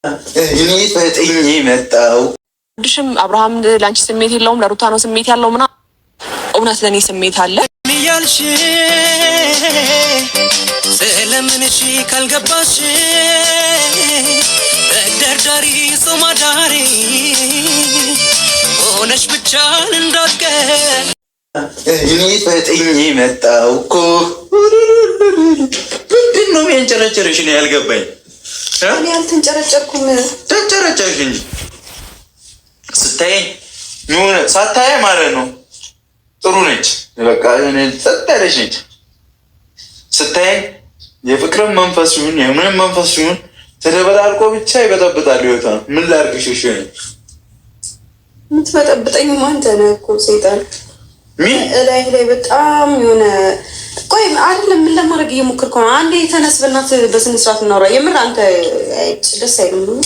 እኔ ፈጥኜ መጣው ድሽም አብርሃም ላንቺ ስሜት የለውም ለሩታ ነው ስሜት ያለው ምና እውነት ለኔ ስሜት አለ ሚያልሽ ስለምንሽ ካልገባሽ ደርዳሪ ሶማዳሪ ሆነሽ ብቻ እንዳትቀር እኔ ፈጥኜ መጣው እኮ ምንድን ነው የሚያንጨረጨርሽ? ነው ያልገባኝ። እኔ አልተንጨረጨርኩም። ተንጨረጨርሽ እንጂ ስታየኝ የሆነ ሳታየ ማለት ነው ጥሩ ነች። በቃ እኔ ሰጠለሽ ነች ስታየኝ የፍቅርም መንፈስ ይሁን የምንም መንፈስ ይሁን ተደበላልቆ ብቻ ይበጠብጣል ህይወቷ። ምን ላድርግሽ? እሺ የምትበጠብጠኝ አንተ ነህ እኮ ሰይጣን። ምን ላይ በጣም የሆነ ቆይ አይደለም ምን ለማድረግ እየሞከርኩ ነው። አንዴ ተነስ በእናትህ በስነ ስርዓት እናውራ። የምር አንተ ደስ አይልም።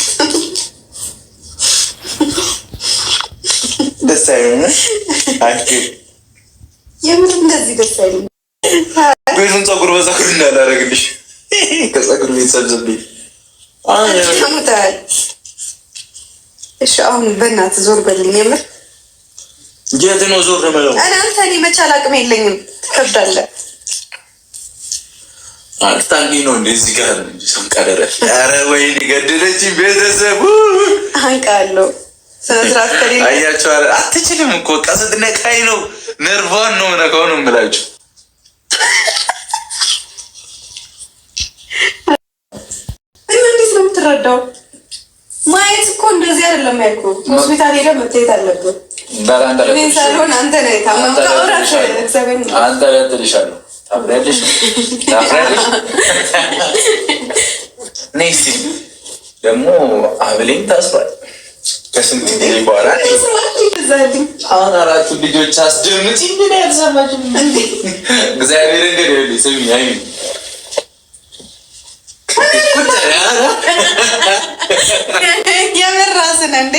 ደስ አይልም። አክ የምር እንደዚህ ደስ አይልም። ቤቱን ፀጉር በፀጉር እንዳላረግልሽ ከፀጉር ቤት ሰብስቤ አሙታል። እሺ አሁን በእናትህ ዞር በልኝ። የምር የት ነው ዞር ነው? አንተ እኔ መቻል አቅም የለኝም። ትከብዳለህ። አልታንጊ ነው እንደዚህ ጋር እንጂ ሰንቀደረ። ኧረ ወይኔ ገደለችኝ። ቤተሰቡ አንቃለሁ። ስነስርዓት ከሌለ አያቸው። ኧረ አትችልም እኮ ቀስት ነካይ ነው ነርቫን ነው ነካው ነው የምላችሁ። እንዴት ነው የምትረዳው? ማየት እኮ እንደዚህ አይደለም ያልኩህ። ሆስፒታል ሄደህ መታየት አለብህ። እኔ ሳልሆን አንተ ነህ የታመምከው። እራሱ እግዚአብሔር ነው። አንተ ለትልሻለሁ ታብራለሽ ነይሲ ደግሞ አብሌን ታስሯል። ከስንት ጊዜ በኋላ አሁን አራቱ ልጆች አስደምጪ። ምን ያልሰማችሁ እግዚአብሔር እንግዲህ ስሚ አይ የምር ራስን እንዴ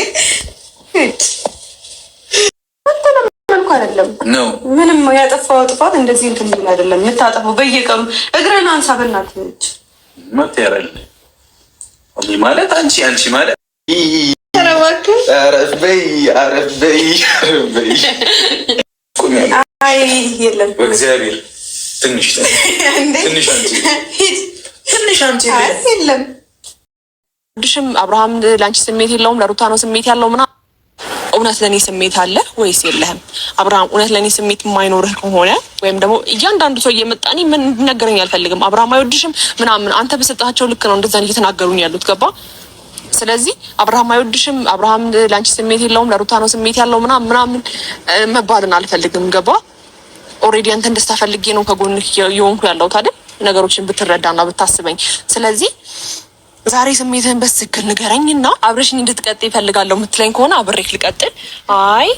አይደለም ነው ምንም ያጠፋው ጥፋት እንደዚህ እንትን ቢል አይደለም የምታጠፋው። በየቀኑ እግረን አንሳ በእናትህ ነች መት ያረል ማለት አንቺ ማለት አረበይ አይ የለም በእግዚአብሔር ትንሽ አንቺ የለም ድሽም አብርሃም ላንቺ ስሜት የለውም ለሩታ ነው ስሜት ያለው ምና እውነት ለኔ ስሜት አለ ወይስ የለህም? አብርሃም እውነት ለኔ ስሜት የማይኖርህ ከሆነ ወይም ደግሞ እያንዳንዱ ሰው እየመጣኒ ምን ነገረኝ አልፈልግም አብርሃም አይወድሽም ምናምን አንተ በሰጣቸው ልክ ነው እንደዛ እየተናገሩኝ ያሉት ገባ። ስለዚህ አብርሃም አይወድሽም አብርሃም ላንቺ ስሜት የለውም ለሩታ ነው ስሜት ያለው ምናምን መባልን አልፈልግም ገባ። ኦልሬዲ አንተ እንደስታ ፈልጌ ነው ከጎንህ የሆንኩ ያለሁት አይደል? ነገሮችን ብትረዳና ብታስበኝ። ስለዚህ ዛሬ ስሜትህን በትክክል ንገረኝና አብረሽኝ እንድትቀጥይ እፈልጋለሁ የምትለኝ ከሆነ አብሬሽ ልቀጥል። አይ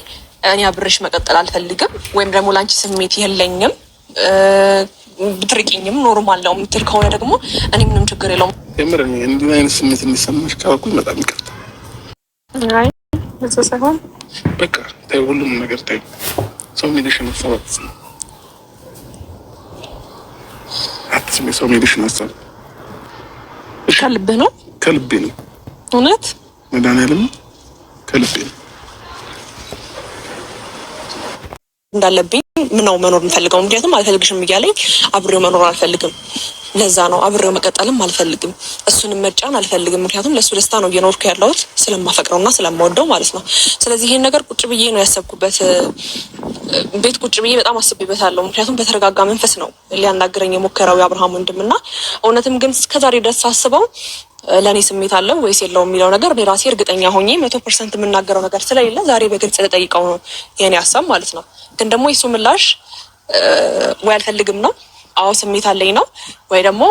እኔ አብሬሽ መቀጠል አልፈልግም ወይም ደግሞ ላንቺ ስሜት የለኝም ብትርቂኝም ኖርማል ነው የምትል ከሆነ ደግሞ እኔ ምንም ችግር የለውም። የምር እንዲህ አይነት ስሜት እንዲሰማሽ ካወኩኝ በጣም ይቅርታ። አይ እሱ ሳይሆን በቃ ተይው፣ ሁሉም ነገር ተይው። ሰው ሚልሽን ሀሳብ አትስሚ። ሰው ሚልሽን ሀሳብ ከልብህ ነው? ከልቤ ነው። እውነት መድኃኒዓለም ከልቤ ነው። እንዳለብኝ ምነው መኖር የምፈልገው ምክንያቱም አልፈልግሽም እያለኝ አብሬው መኖር አልፈልግም። ለዛ ነው አብሬው መቀጠልም አልፈልግም። እሱንም መጫን አልፈልግም። ምክንያቱም ለእሱ ደስታ ነው እየኖርኩ ያለሁት ስለማፈቅረውና ስለማወደው ማለት ነው። ስለዚህ ይሄን ነገር ቁጭ ብዬ ነው ያሰብኩበት። ቤት ቁጭ ብዬ በጣም አስቤበታለሁ። ምክንያቱም በተረጋጋ መንፈስ ነው ሊያናግረኝ የሞከረው የአብርሃም ወንድምና እውነትም ግን እስከዛሬ ድረስ ሳስበው ለእኔ ስሜት አለው ወይስ የለውም የሚለው ነገር በራሴ እርግጠኛ ሆኜ 100% የምናገረው ነገር ስለሌለ ዛሬ በግልጽ ተጠይቀው ነው የኔ ሀሳብ ማለት ነው። ግን ደግሞ የሱ ምላሽ ወይ አልፈልግም ነው፣ አዎ ስሜት አለኝ ነው፣ ወይ ደግሞ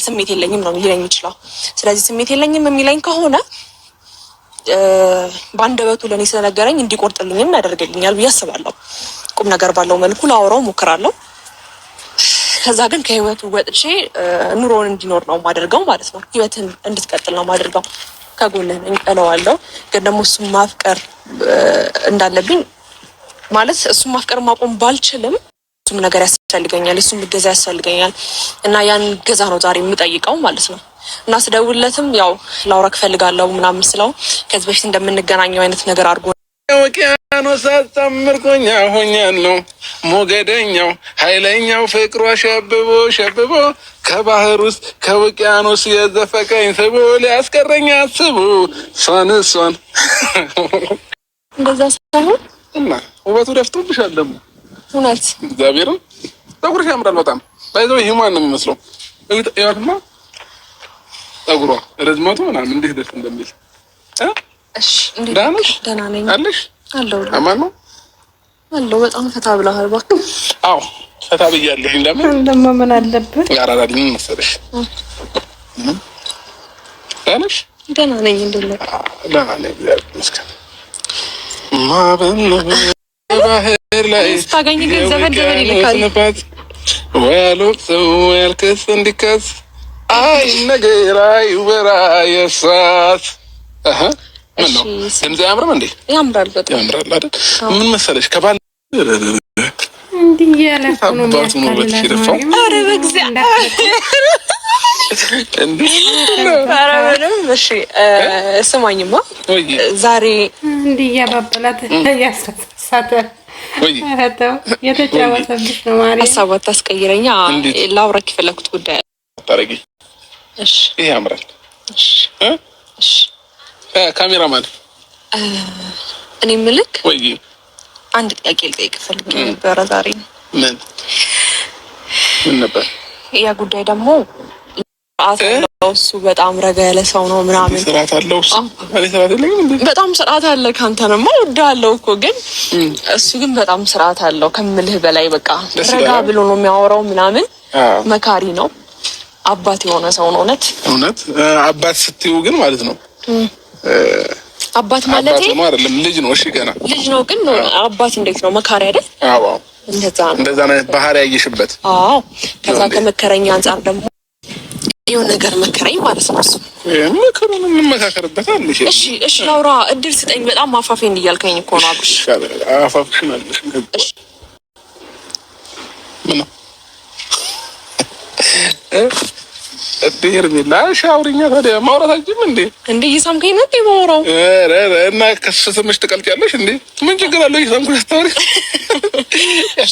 ስሜት የለኝም ነው ሊለኝ ይችላል። ስለዚህ ስሜት የለኝም የሚለኝ ከሆነ በአንደበቱ ለእኔ ስለነገረኝ እንዲቆርጥልኝም ያደርግልኛል ብዬ አስባለሁ። ቁም ነገር ባለው መልኩ ላወራው ሞክራለሁ። ከዛ ግን ከህይወቱ ወጥቼ ኑሮውን እንዲኖር ነው ማደርገው ማለት ነው። ህይወትን እንድትቀጥል ነው ማደርገው። ከጎንህ እንቀለዋለሁ። ግን ደግሞ እሱን ማፍቀር እንዳለብኝ ማለት እሱን ማፍቀር ማቆም ባልችልም እሱም ነገር ያስፈልገኛል፣ እሱም እገዛ ያስፈልገኛል እና ያን እገዛ ነው ዛሬ የምጠይቀው ማለት ነው። እና ስደውልለትም ያው ላውራክ እፈልጋለሁ ምናምን ስለው ከዚህ በፊት እንደምንገናኘው አይነት ነገር አድርጎ ውቅያኖስ አጣምርኮኛ ሆኛለሁ ሞገደኛው ኃይለኛው ፍቅሯ ሸብቦ ከባህር ውስጥ ከውቅያኖስ የዘፈቀኝ ስቦ ሊያስቀረኝ አስቡ እሷን እንደዛ ሳይሆን እና ውበቱ ደፍቶብሻል ደግሞ እውነት እግዚአብሔርን ፀጉርሽ ያምራል በጣም ባይዘው ሂማን ነው የሚመስለው እያትማ ፀጉሯ ርዝመቱ ምናምን እንዴት ደስ እንደሚል እሺ እንዴት ደህና ነኝ አለሽ አለው አማን ነው አለው በጣም ፈታ ብለሃል እባክህ አዎ ፈታ ብያለሁ ለምን ምን አለበት ያራራልኝ መሰለሽ አለሽ ደህና ነኝ እንደለ ደህና ነኝ ይመስገን ማበን ባህር ላይ ታገኝ ግን ዘመን ይልካል ወያሎት ወያልከስ እንዲከስ አይ ነገር አይወራ የሳት ምን ነው እንዴ ያምራል እንዴ ያምራል በጣም ያምራል አይደል ምን መሰለሽ ከባል እንዴ ያለፈው ነው የሚያስፈልገው አረ በእግዚአብሔር እንዴ አረ ምንም እሺ ስማኝማ ዛሬ እንዴ ያባበላት ያስተሳተ ወይ አረተው የተጫወተብሽ ነው ማሪ ሀሳባት ታስቀይረኛ ላውራክ የፈለኩት ጉዳይ ታረጊ እሺ ይሄ ያምራል እሺ እሺ ካሜራማን እኔ ምልክ ወይ አንድ ጥያቄ ልጠይቅ ፈልጌ ነበር ዛሬ ምን ነበር ያ ጉዳይ ደግሞ እሱ በጣም ረጋ ያለ ሰው ነው ምናምን ስርዓት አለው እሱ እኔ ስርዓት የለኝም እንዴ በጣም ስርዓት አለ ካንተንማ ወዳለው እኮ ግን እሱ ግን በጣም ስርዓት አለው ከምልህ በላይ በቃ ረጋ ብሎ ነው የሚያወራው ምናምን መካሪ ነው አባት የሆነ ሰው ነው እውነት አባት ስትዩ ግን ማለት ነው አባት ማለት ነው አይደለም ልጅ ነው እሺ ገና ልጅ ነው ግን አባት እንዴት ነው መካሪ አይደል አዎ እንደዛ ነው ባህሪ ያየሽበት አዎ ከዛ ከመከረኛ አንፃር ደግሞ የሆነ ነገር መከረኝ ማለት ነው እሱ መከረኝ እንመካከርበት አለሽ እሺ ላውራ እድል ስጠኝ በጣም አፋፌን እያልከኝ እኮ ነው አብሽ አፋፍሽን አለሽ ምን ነው እድር ቢላሽ አውሪኛ ታዲያ ማውራታችን እንዴ እየሳምከኝ ነው የማወራው እና ከስስምሽ ትቀልጫለሽ እንዴ ምን ችግር አለው እየሳምኩሽ አታውሪ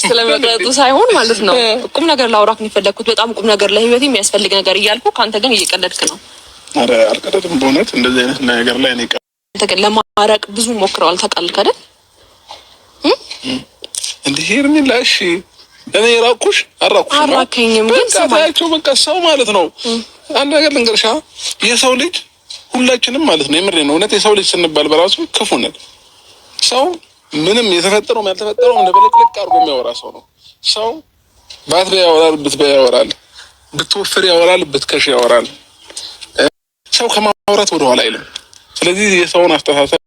ስለመቅረጡ ሳይሆን ማለት ነው ቁም ነገር ላውራክ ነው የፈለኩት በጣም ቁም ነገር ለህይወቴ የሚያስፈልግ ነገር እያልኩ ካንተ ግን እየቀለድክ ነው አረ አልቀለድም በእውነት እንደዚህ አይነት ነገር ላይ እኔ ለማራቅ ብዙ ሞክረዋል ታውቃለህ አይደል እንዴ ሄርሚላሽ እኔ አራኩኝም ግን ሰማያቸው በቃ ሰው ማለት ነው አንድ ነገር ልንገርሻ የሰው ልጅ ሁላችንም ማለት ነው የምሬ ነው እውነት የሰው ልጅ ስንባል በራሱ ክፉ ነን ሰው ምንም የተፈጠረው ያልተፈጠረው እንደበለቅለቅ አድርጎ የሚያወራ ሰው ነው ሰው ባትሪ ያወራል ብትበያ ያወራል ብትወፍር ያወራል ብትከሽ ያወራል ሰው ከማውራት ወደ ኋላ አይልም ስለዚህ የሰውን አስተሳሰብ